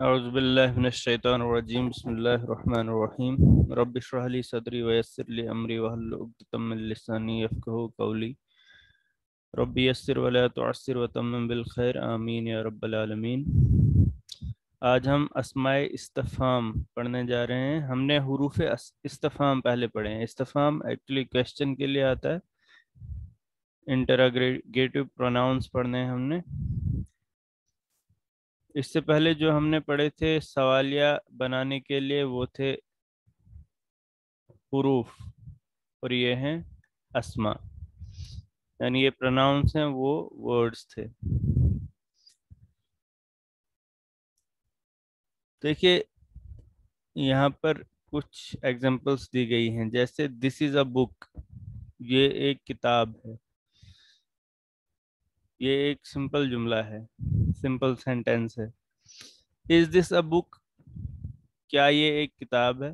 اعوذ باللہ من الشیطان الرجیم بسم اللہ الرحمن الرحیم رب اشرح لی صدری ویسر لی امری واحلل عقدۃ من لسانی یفقہوا قولی رب یسر ولا تعسر وتمم بالخیر آمین یا رب العالمین۔ آج ہم اسماء استفہام پڑھنے جا رہے ہیں۔ ہم نے حروف استفہام پہلے پڑھے ہیں۔ استفہام ایکچولی کویسچن کے لیے آتا ہے۔ انٹراگیٹو پروناؤنس پڑھنے ہیں ہم نے۔ اس سے پہلے جو ہم نے پڑھے تھے سوالیہ بنانے کے لیے وہ تھے حروف، اور یہ ہیں اسماء، یعنی یہ پروناؤنس ہیں، وہ ورڈز تھے۔ دیکھیے یہاں پر کچھ ایگزامپلس دی گئی ہیں، جیسے دس از اے بک، یہ ایک کتاب ہے۔ یہ ایک سمپل جملہ ہے، سمپل سینٹینس ہے۔ از دس اے بک، کیا یہ ایک کتاب ہے؟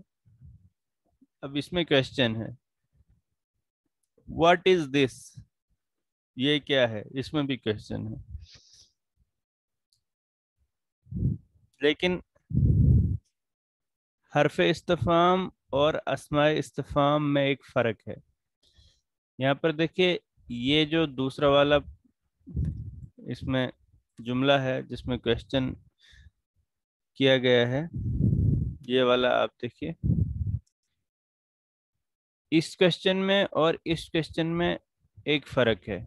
اب اس میں کویسچن ہے، واٹ از دس، یہ کیا ہے؟ اس میں بھی کویسچن ہے۔ لیکن حرف استفہام اور اسماء استفہام میں ایک فرق ہے۔ یہاں پر دیکھیے یہ جو دوسرا والا اس میں جملہ ہے جس میں کویسچن کیا گیا ہے، یہ والا آپ دیکھیے، اس کویسچن میں اور اس کویسچن میں ایک فرق ہے۔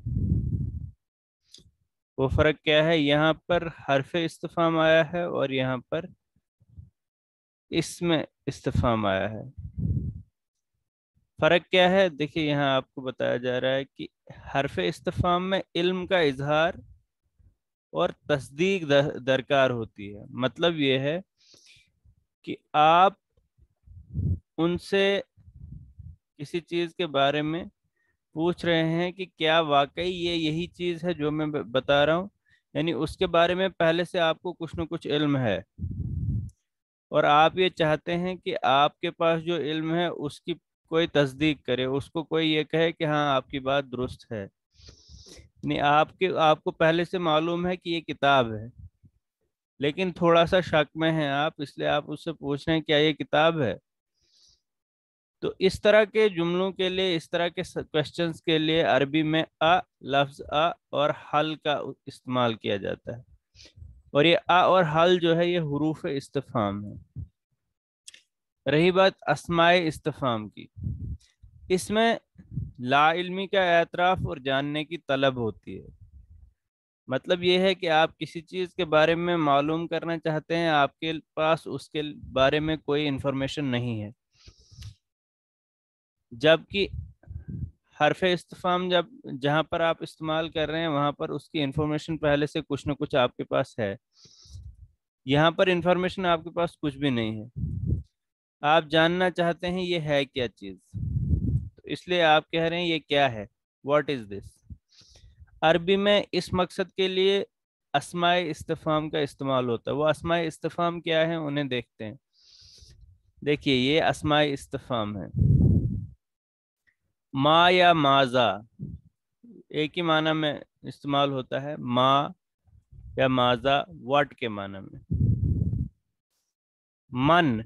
وہ فرق کیا ہے؟ یہاں پر حرف استفہام آیا ہے اور یہاں پر اس میں استفہام آیا ہے۔ فرق کیا ہے؟ دیکھیے یہاں آپ کو بتایا جا رہا ہے کہ حرف استفہام میں علم کا اظہار اور تصدیق درکار ہوتی ہے۔ مطلب یہ ہے کہ آپ ان سے کسی چیز کے بارے میں پوچھ رہے ہیں کہ کیا واقعی یہ یہی چیز ہے جو میں بتا رہا ہوں، یعنی اس کے بارے میں پہلے سے آپ کو کچھ نہ کچھ علم ہے، اور آپ یہ چاہتے ہیں کہ آپ کے پاس جو علم ہے اس کی کوئی تصدیق کرے، اس کو کوئی یہ کہے کہ ہاں آپ کی بات درست ہے۔ یعنی آپ کو پہلے سے معلوم ہے کہ یہ کتاب ہے، لیکن تھوڑا سا شک میں ہیں آپ، اس لیے آپ اس سے پوچھ رہے ہیں کیا یہ کتاب ہے۔ تو اس طرح کے جملوں کے لیے، اس طرح کے کویسچنز کے لیے عربی میں لفظ اور حل کا استعمال کیا جاتا ہے، اور یہ اور حل جو ہے یہ حروف استفہام ہے۔ رہی بات اسماء استفہام کی، اس میں لا علمی کا اعتراف اور جاننے کی طلب ہوتی ہے۔ مطلب یہ ہے کہ آپ کسی چیز کے بارے میں معلوم کرنا چاہتے ہیں، آپ کے پاس اس کے بارے میں کوئی انفارمیشن نہیں ہے، جبکہ حرف استفہام جہاں پر آپ استعمال کر رہے ہیں وہاں پر اس کی انفارمیشن پہلے سے کچھ نہ کچھ آپ کے پاس ہے۔ یہاں پر انفارمیشن آپ کے پاس کچھ بھی نہیں ہے، آپ جاننا چاہتے ہیں یہ ہے کیا چیز، تو اس لیے آپ کہہ رہے ہیں یہ کیا ہے، واٹ از دس۔ عربی میں اس مقصد کے لیے اسماء استفہام کا استعمال ہوتا ہے۔ وہ اسماء استفہام کیا ہے انہیں دیکھتے ہیں۔ دیکھیے یہ اسماء استفہام ہے۔ ما یا ماذا ایک ہی معنی میں استعمال ہوتا ہے، ما یا ماذا واٹ کے معنی میں۔ من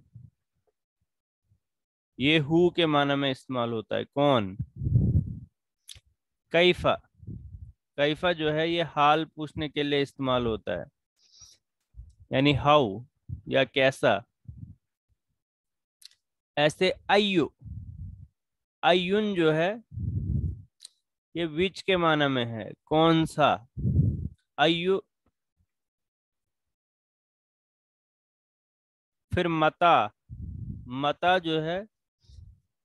یہ ہو کے معنی میں استعمال ہوتا ہے، کون۔ کیفا، کیفا جو ہے یہ حال پوچھنے کے لیے استعمال ہوتا ہے، یعنی ہاؤ یا کیسا۔ ایسے ایو، ایون جو ہے یہ وچ کے معنی میں ہے، کون سا۔ ایو، پھر متا، متا جو ہے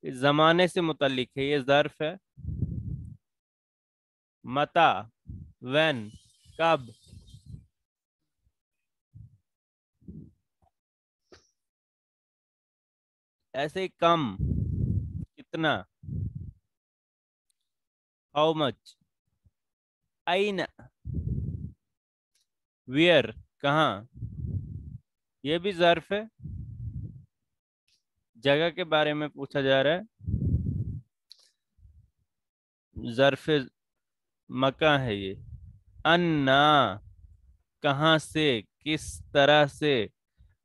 زمانے سے متعلق ہے، یہ ظرف ہے۔ متا، وین، کب۔ ایسے کم، کتنا، ہاؤ مچ۔ این، ویئر، کہاں، یہ بھی ظرف ہے، جگہ کے بارے میں پوچھا جا رہا ہے، ظرف مکان ہے یہ۔ انا، کہاں سے، کس طرح سے۔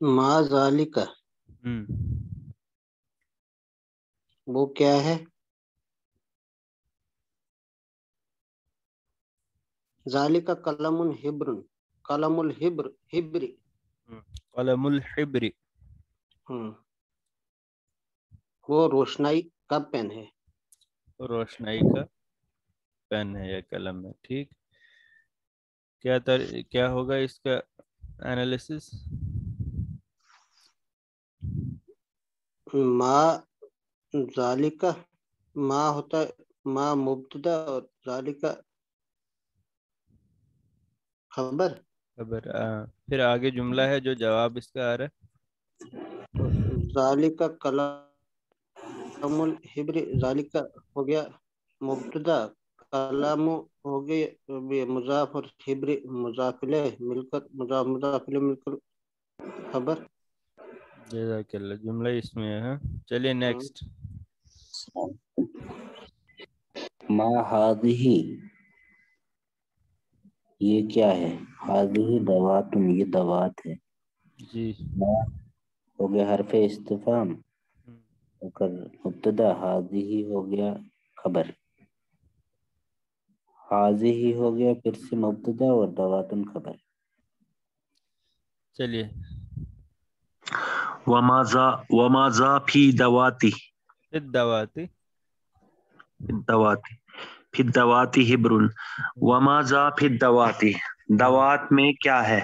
ما ذالک وہ کیا ہے؟ ذالک قلم حبر، قلم الحبر، حبری. قلم الحبر، وہ روشنائی کا پین ہے. روشنائی کا پین ہے یا قلم ہے. ٹھیک، کیا ہوگا اس کا انالیسس؟ ما ذالک، ما ہوتا ہے ما مبتدا اور ذالک خبر. خبر. پھر آگے جملہ ہے جو جواب اس کا آ رہا ذالک قلم الحبر، ذالک ہو گیا مبتدا، کلام ہو گئے مضاف، اور حبر مضاف الیہ مل کر مضاف الیہ مل کر خبر. ہے. جزاک اللہ، جملہ اس میں ہے. چلیے نیکسٹ. ما ہادہ، یہ کیا ہے؟ ہادہ دواتن، یہ دوات ہے. جی. ما ہو گیا حرف استفہام، ہو کر مبتدا، ہادہ ہو گیا خبر. حاضہ ہو گیا پھر سے مبتدا اور دواتن خبر. چلیے. وما ذا فی دواتی، الدواتی. دواتی فی الدواتی حبر. وما ذا فی الدواتی، دوات میں کیا ہے؟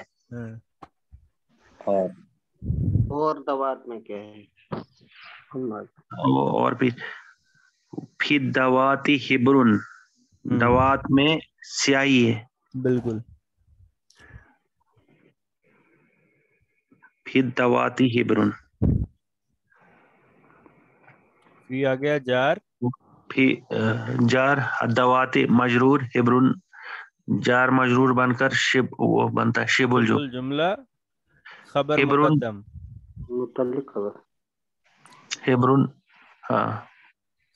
اور دوات میں کیا ہے؟ اور بھی فی الدواتی حبر، دوات میں سیاہی ہے. بالکل. فی الدواتی حبر، فی آ گیا جار، فی جار الدواتی مجرور، حبر جار مجرور بن کر شب وہ بنتا ہے شب شب الجو. الجملہ خبر حبر، مقدم. متعلق خبر. حبر، ہاں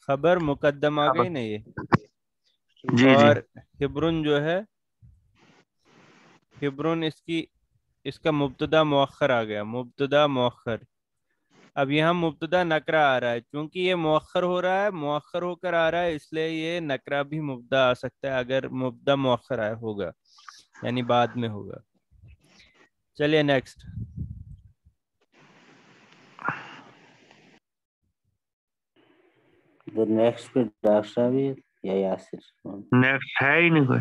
خبر مقدم آ خبر، گئی نا یہ. جی جی. اور حبرن جو ہے، حبرن اس کا مبتدا مؤخر آ گیا، مبتدا مؤخر. اب یہاں مبتدا نکرہ آ رہا ہے، چونکہ یہ مؤخر ہو رہا ہے، مؤخر ہو کر آ رہا ہے، اس لیے یہ نکرہ بھی مبتدا آ سکتا ہے اگر مبتدا مؤخر آیا ہوگا، یعنی بعد میں ہوگا. چلیے نیکسٹ. تو نیکسٹ پہ ڈاکٹر صاحب یا یاسر؟ نیکسٹ ہے ہی نہیں کوئی.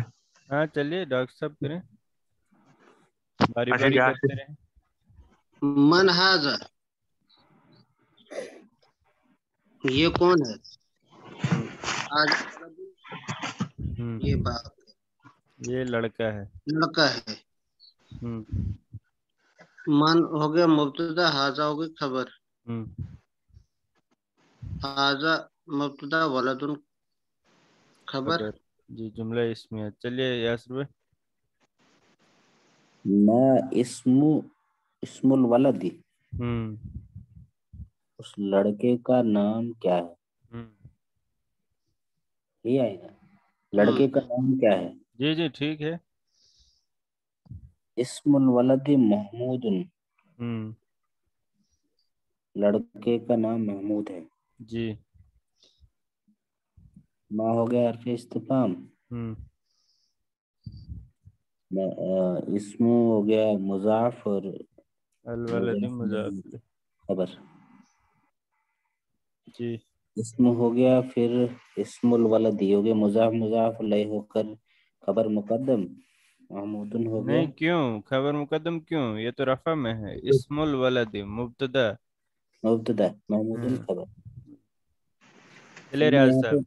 ہاں چلیے ڈاکٹر صاحب کریں، باری اچھا باری یاسر، کرتے رہیں. من ھذا، یہ کون ہے؟ آج یہ باپ یہ لڑکا ہے. لڑکا ہے. ہم، من ہو گیا مبتدا، ھذا ہو گئی خبر. ہم. ھذا مبتدا، ولد خبر. خبر. جی جملہ اس میں ہے. چلیے یاسر بھائی. ما اسم الولد، ہم، اس لڑکے کا نام کیا ہے؟ ہم. یہ آئے گا، لڑکے کا نام کیا ہے؟ جی جی ٹھیک ہے. اسم الولد محمود، ہم. لڑکے کا نام محمود ہے. جی. ما ہو گیا حرف استفہام، ہم. اسم ہو گیا مضاف اور الولد مضاف الیہ. خبر. جی. اسم ہو گیا پھر اسم الولد ہو گیا مضاف مضاف الیہ ہو کر خبر مقدم، محمود ہو گیا. نہیں کیوں خبر مقدم کیوں؟ یہ تو رفع میں ہے. اسم الولد مبتدا. مبتدا محمود ہم. خبر. چلیے ریاض یہاں صاحب.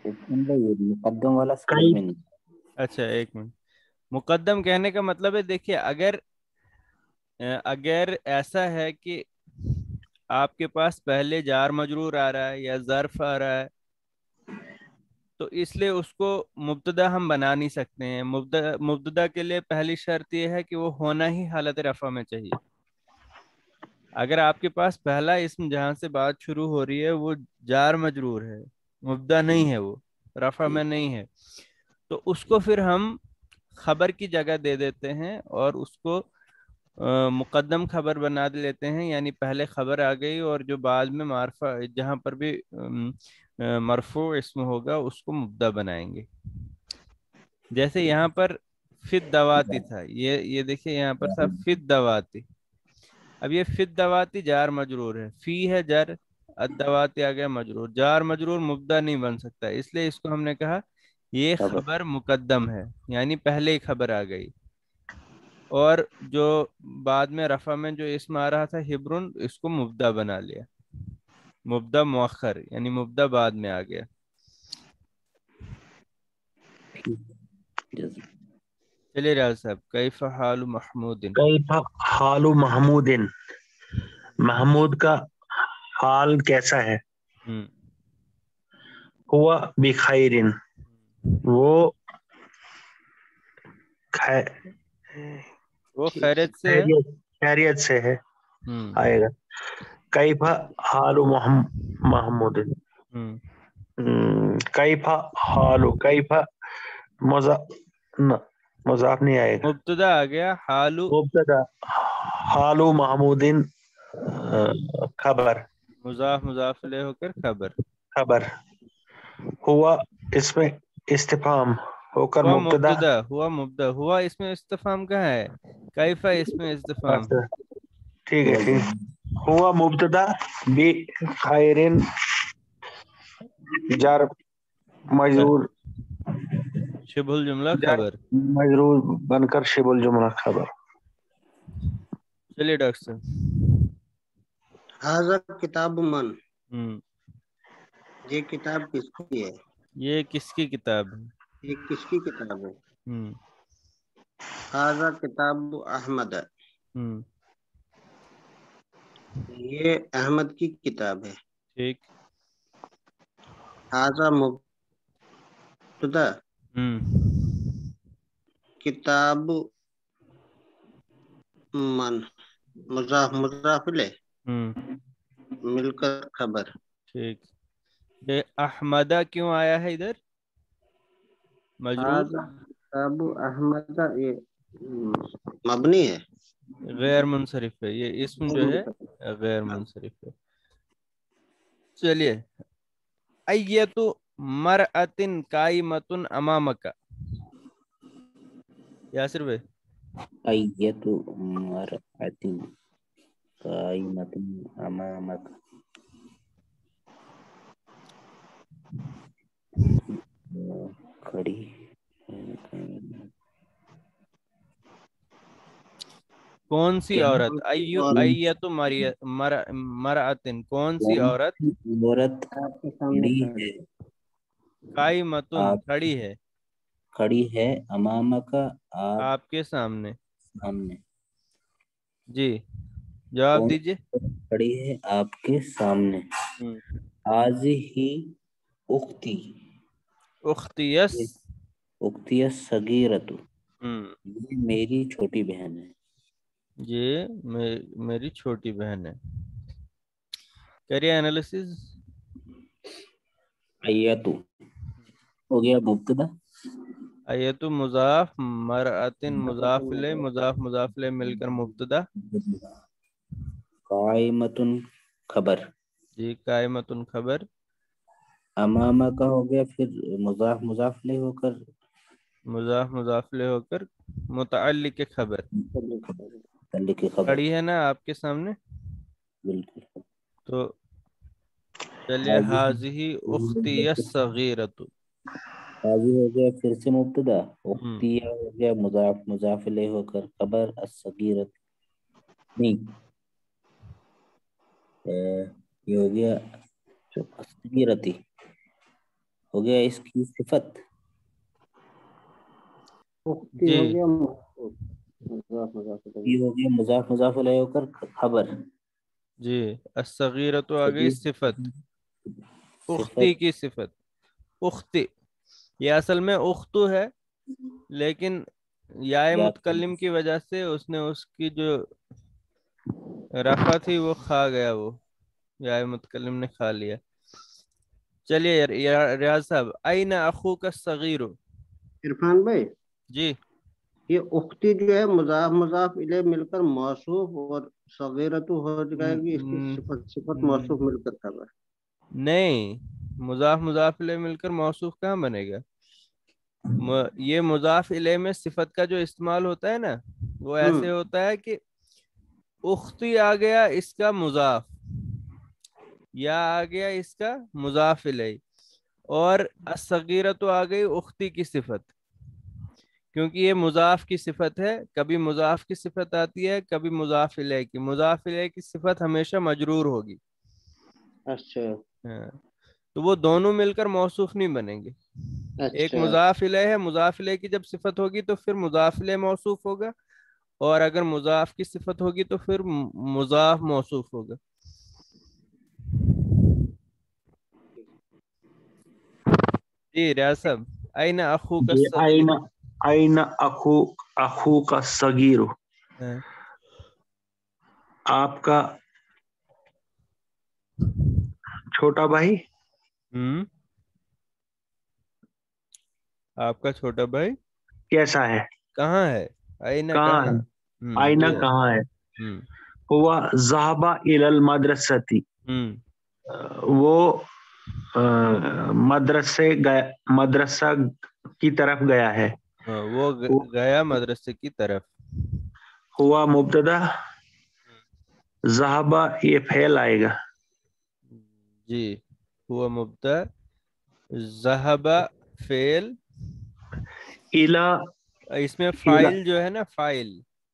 پہ مقدم والا سمجھ میں نہیں. اچھا ایک منٹ. مقدم کہنے کا مطلب ہے، دیکھیے اگر ایسا ہے کہ آپ کے پاس پہلے جار مجرور آ رہا ہے یا ظرف آ رہا ہے، تو اس لیے اس کو مبتدا ہم بنا نہیں سکتے ہیں. مبتدا کے لیے پہلی شرط یہ ہے کہ وہ ہونا ہی حالت رفع میں چاہیے. اگر آپ کے پاس پہلا اسم جہاں سے بات شروع ہو رہی ہے وہ جار مجرور ہے، مبتدا نہیں ہے، وہ رفع میں نہیں ہے، تو اس کو پھر ہم خبر کی جگہ دے دیتے ہیں اور اس کو مقدم خبر بنا لیتے ہیں، یعنی پہلے خبر آ گئی اور جو بعد میں معرفہ جہاں پر بھی مرفوع اسم ہوگا اس کو مبتدا بنائیں گے. جیسے یہاں پر فت دواتی تھا، یہ دیکھیے یہاں پر تھا فت دواتی. اب یہ فت دواتی جار مجرور ہے، فی ہے جر، الدواتی آ گیا مجرور. جار مجرور مبتدا نہیں بن سکتا، اس لیے اس کو ہم نے کہا یہ خبر مقدم ہے، یعنی پہلے ہی خبر آ گئی. اور جو بعد میں رفع میں جو اسم آ رہا تھا ہبرن، اس کو مبتدا بنا لیا، مبتدا مؤخر، یعنی مبتدا بعد میں آ گیا. چلیے ریاض صاحب، کیف حال محمود؟ کیف حال محمود، محمود کا حال کیسا ہے؟ ہوا بخیر، وہ خیریت سے ہے. خیریت سے ہے آئے گا. کیف حال محمود، کیف حال، کیف مضاف نہیں آئے گا، مبتدا آ گیا. حال مبتدا، حال محمود خبر، مضاف مضاف الیہ ہو کر خبر. ہوا اس میں استفہام ہو کر ہوا مبتدا. ہوا مبتدا. ہوا اس میں استفہام کہاں ہے؟ کیفا اس میں استفہام. ٹھیک ہے ٹھیک. ہوا مبتدا بخیر جار مجرور، شبہ الجملہ خبر. مجرور بن کر شبہ الجملہ خبر. چلیے ڈاکٹر صاحب. ھذا کتاب من، یہ کتاب کس کی ہے؟ یہ کس کی کتاب ہے؟ یہ کس کی کتاب ہے؟ ھذا کتاب احمد، یہ احمد کی کتاب ہے. ٹھیک. ھذا مبتدا، کتاب من مضاف مضاف الیہ مل کر خبر. ٹھیک. یہ احمدہ کیوں آیا ہے ادھر مجرور؟ کتاب احمد یہ مبنی ہے، غیر منصرف ہے، یہ اسم جو ہے غیر منصرف ہے. چلیے. ایتو مرأتن قائمتن امامک، یاسر بھائی. ایتو مرأتن قائمتن امامک، کھڑی کون سی عورت؟ ایتو مرأتن کون سی عورت؟ عورت کھڑی ہے، قائمتن کھڑی ہے، کھڑی ہے، امامک آپ کے سامنے. سامنے. جی جواب کون دیجیے. کھڑی ہے آپ کے سامنے. ھذہ اختی، اختی یس، اختی الصغیرۃ، یہ میری چھوٹی بہن ہے. یہ میری چھوٹی بہن ہے. کریے انالیسز. ایتو ہو گیا مبتدا، ایتو مضاف، مرأتن مضاف الیہ، مضاف مضاف الیہ مل کر مبتدا. قائمتن خبر، جی قائمتن خبر. امامہ کا ہو گیا پھر مضاف مضاف الیہ ہو کر مضاف مضاف الیہ ہو کر متعلق خبر. متعلق خبر. کھڑی ہے نا آپ کے سامنے، بالکل. تو چلیے. ھذہ اختی الصغیرۃ، حاضر ہو گیا پھر سے مبتدا، اختیہ ہو گیا مضاف مضاف الیہ ہو کر خبر، الصغیرۃ نہیں یہ ہو گیا الصغیرۃ، ہو گیا اس کی صفت. اختی ہو گیا مضاف مضاف الیہ. یہ ہو گیا مضاف مضاف الیہ ہو کر خبر. جی الصغیرۃ آ گئی صفت، اختی صفت کی صفت. اختی یہ اصل میں اختو ہے، لیکن یا متکلم کی وجہ سے اس نے اس کی جو رفع تھی وہ کھا گیا، وہ یا متکلم نے کھا لیا. چلیے ریاض صاحب. این اخوک الصغیر، عرفان بھائی جی یہ اختی جو ہے مضاف مضاف الیہ مل کر موصوف اور صغیرت ہو جائے گی، اس کی صفت موصوف مل کر خبر. نہیں، مضاف مضاف الیہ مل کر موصوف کہاں بنے گا؟ یہ مضاف الیہ میں صفت کا جو استعمال ہوتا ہے نا وہ ایسے ہوتا ہے کہ اختی آ گیا اس کا مضاف، یا آ گیا اس کا مضاف الیہ، اور الصغیرۃ آ گئی اختی کی صفت، کیونکہ یہ مضاف کی صفت ہے، کبھی مضاف کی صفت آتی ہے کبھی مضاف الیہ کی. مضاف الیہ کی صفت ہمیشہ مجرور ہوگی. اچھا ہاں، تو وہ دونوں مل کر موصوف نہیں بنیں گے. ایک اچھا مضاف الیہ ہے، مضاف الیہ کی جب صفت ہوگی تو پھر مضاف الیہ موصوف ہوگا، اور اگر مضاف کی صفت ہوگی تو پھر مضاف موصوف ہوگا. جی ریاض صاحب، این اخوک جی الصغیر. آئین اخو کا صغیر، ہاں، آپ کا چھوٹا بھائی آپ کا چھوٹا بھائی کیسا ہے؟ کہاں ہے؟ این کہاں ہے؟ آئینہ وہ کہاں ہے؟ ہوا ذہبا الی المدرستی، وہ مدرسہ کی طرف گیا ہے. وہ گیا مدرسے کی طرف. ہوا مبتدا، ذہبا یہ فعل آئے گا. جی، ہوا مبتدا، ذہبا فعل، الی اس میں فائل جو ہے نا، فائل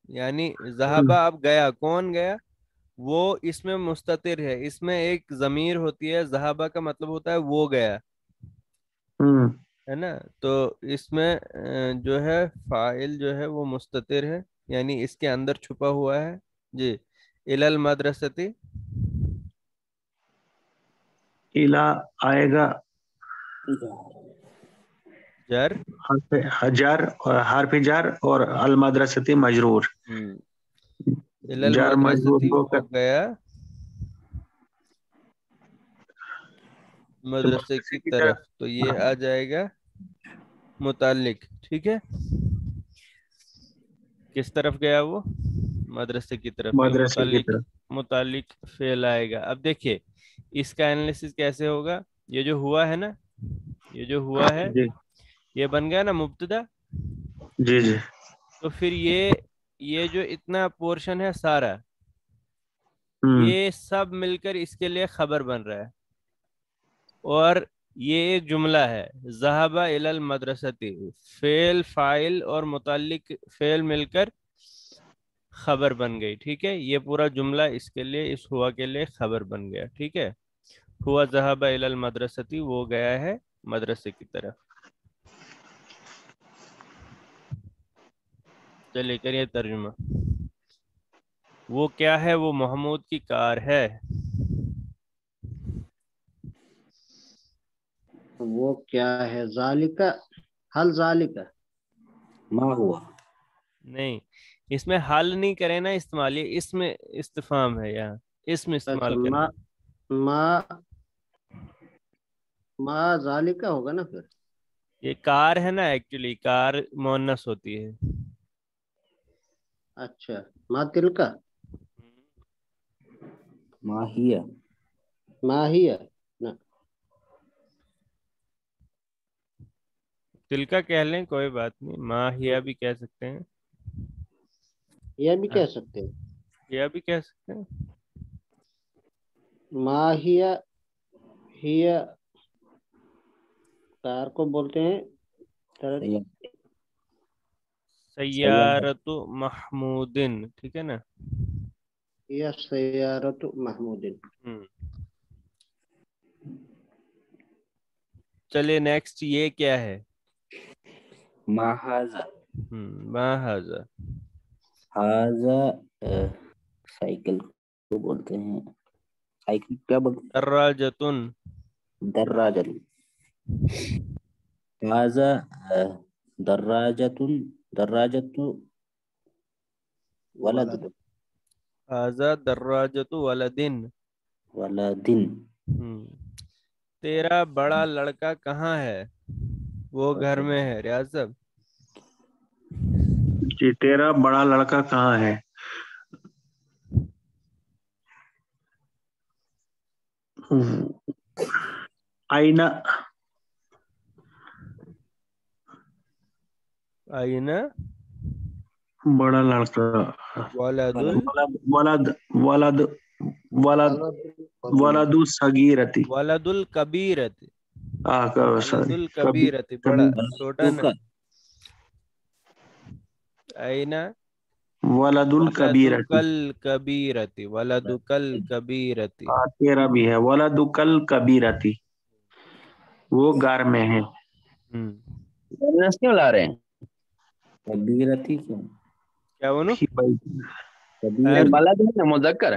یعنی ذہبا، اب گیا، کون گیا؟ وہ اس میں مستتر ہے، اس میں ایک ضمیر ہوتی ہے، ذہبا کا مطلب ہوتا ہے وہ گیا، ہے نا. تو اس میں جو ہے فاعل جو ہے وہ مستتر ہے، یعنی اس کے اندر چھپا ہوا ہے. جی، الی المدرستی، الی آئے گا جر، حرف جر اور المدرستی مجرور. الی جر مجرور المدرستی، ہو وہ کر گیا مدرسے کی طرف، تو یہ آ جائے گا متعلق. ٹھیک ہے، کس طرف گیا وہ؟ مدرسے کی طرف. یہ مدرسے کی طرف. متعلق فعل آئے گا. اب دیکھیے اس کا انالیسس کیسے ہوگا. یہ جو ہوا ہے نا، یہ جو ہوا ہے جی یہ بن گیا نا مبتدا. جی جی تو پھر یہ جو اتنا پورشن ہے سارا، یہ سب مل کر اس کے لیے خبر بن رہا ہے، اور یہ ایک جملہ ہے، ذہب الی المدرستی، فعل فاعل اور متعلق فعل مل کر خبر بن گئی. ٹھیک ہے، یہ پورا جملہ اس کے لیے، اس ہوا کے لیے خبر بن گیا. ٹھیک ہے، ہوا ذہب الی المدرستی، وہ گیا ہے مدرسے کی طرف. چلیے کریے ترجمہ. وہ کیا ہے؟ وہ محمود کی کار ہے. وہ کیا ہے؟ ذالکا، حل ذالکا، ما ہوا. نہیں، اس میں حل نہیں کرے نا استعمال، یہ اس میں استفہام ہے، یہاں اس میں اچھا، استعمال کرنا. ما ذالکا ہوگا نا پھر. یہ کار ہے نا، ایکچولی کار مؤنث ہوتی ہے. اچھا، ما تلکا، ماہیہ. ماہیہ، نا دل کا کہہ لیں کوئی بات نہیں، ماہیہ بھی کہہ سکتے ہیں، یہ بھی کہہ سکتے ہیں. یا بھی کہہ سکتے ہیں. ماہیہ، ہی کار کو بولتے ہیں سیارت محمودن. ٹھیک ہے نا. یا سیارت محمود. چلے نیکسٹ، یہ کیا ہے؟ ما ھذا. ما ھذا. ھذا سائیکل کو بولتے ہیں. سائیکل کیا بولتے ہیں؟ دراجتن. دراجۃ. ھذا دراجۃ ولد. ھذا دراجت ولدن. ولدن. تیرا بڑا لڑکا کہاں ہے؟ وہ گھر میں ہے. ریاض صاحب، جی تیرا بڑا لڑکا کہاں ہے؟ آئینہ آئینہ بڑا لڑکا ولد ولد ولد ولد ولد صغیرتی ولد الکبیرت ولد سوری الکبیرت بڑا چھوٹا نا. آئینہ ولد الکبیرتی الکبیرت ولد الکبیرت. تیرا بھی ہے ولد الکبیرتی وہ گھر میں ہے. مائنس کیوں لا رہے ہیں؟ کبیرتی کیوں؟ کیا بولوں؟ کبیر بلد ہے نا مذکر.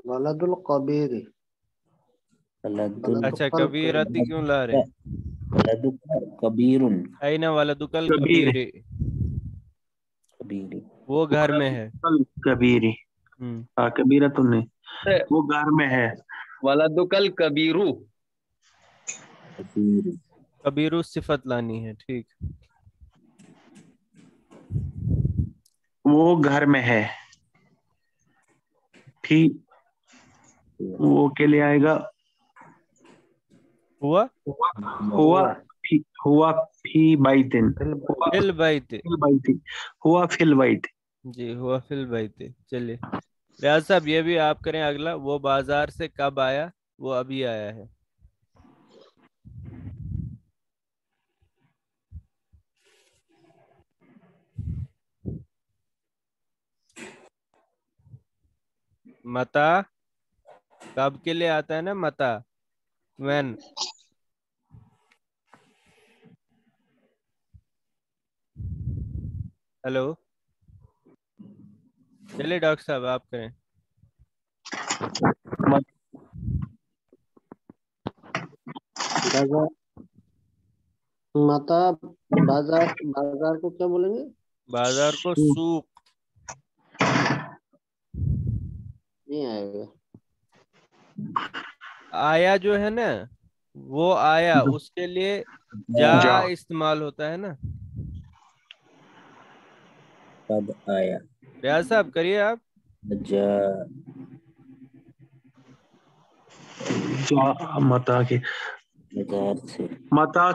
ولد القبیر. اچھا کبیرتی کیوں لا رہے ہیں؟ ولد کبیر آئینہ ولدک الکبیر کبیر وہ گھر میں ہے. کبیری کبیرت نے وہ گھر میں ہے. ولدک الکبیر کبیر کبیرو صفت لانی ہے. ٹھیک وہ گھر میں ہے. ٹھیک وہ کے لیے آئے گا ہوا ہوا فی بیتن فی البیت. ہوا فی البیت. جی ہوا فی البیت. چلیے ریاض صاحب یہ بھی آپ کریں اگلا. وہ بازار سے کب آیا؟ وہ ابھی آیا ہے. متا کب کے لیے آتا ہے نا متا وین. ہلو چلیے ڈاکٹر صاحب آپ کریں. متا بازار کو کیا بولیں گے؟ بازار کو سوق. نہیں آئے گا. آیا جو ہے نا وہ آیا اس کے لیے جا استعمال ہوتا ہے نا. کب آیا ریاض صاحب کریے آپ. متا کے بازار سے متا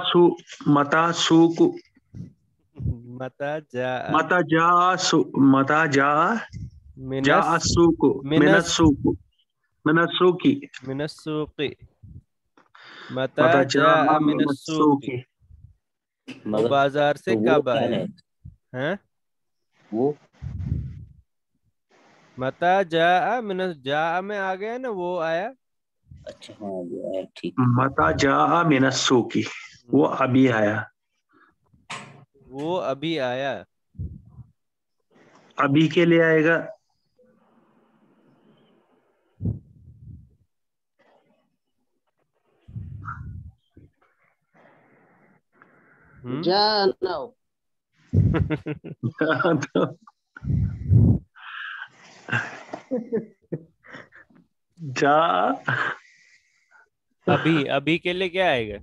سوق متا جا متا جا السوق من السوق متا جاء من السوق. وہ بازار سے کب آیا؟ ہاں وہ متا جاء من جاء میں آ گیا نا وہ آیا. اچھا ہاں وہ ہے ٹھیک. متا جاء من السوق وہ ابھی آیا. وہ ابھی آیا. ابھی کے لیے آئے گا جانا. جا ابھی کے لیے کیا آئے گا؟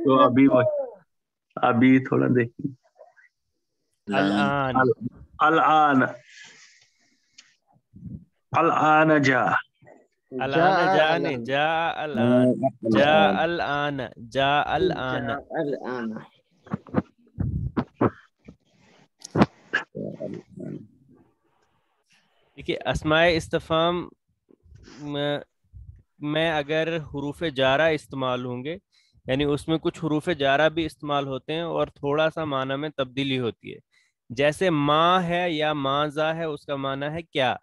تو ابھی تھوڑا دیکھیں. الآن الآن جا الآن جانے جا الآن جا الآن جا الآن. دیکھیے اسماء استفہام میں اگر حروف جارہ استعمال ہوں گے یعنی اس میں کچھ حروف جارہ بھی استعمال ہوتے ہیں اور تھوڑا سا معنی میں تبدیلی ہوتی ہے. جیسے ماں ہے یا ماذا ہے اس کا معنی ہے کیا.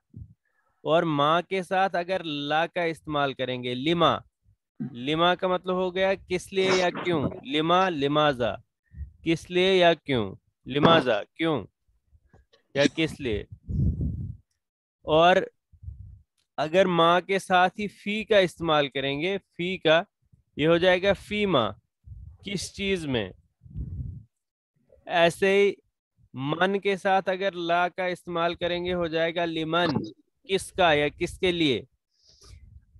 اور ماں کے ساتھ اگر لا کا استعمال کریں گے لما کا مطلب ہو گیا کس لیے یا کیوں. لماذا کس لیے یا کیوں. لماذا کیوں یا کس لیے. اور اگر ماں کے ساتھ ہی فی کا استعمال کریں گے فی کا یہ ہو جائے گا فی ماں کس چیز میں. ایسے ہی من کے ساتھ اگر لا کا استعمال کریں گے ہو جائے گا لمن کس کا یا کس کے لیے.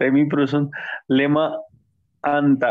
Femi Prusun, Lema Anta.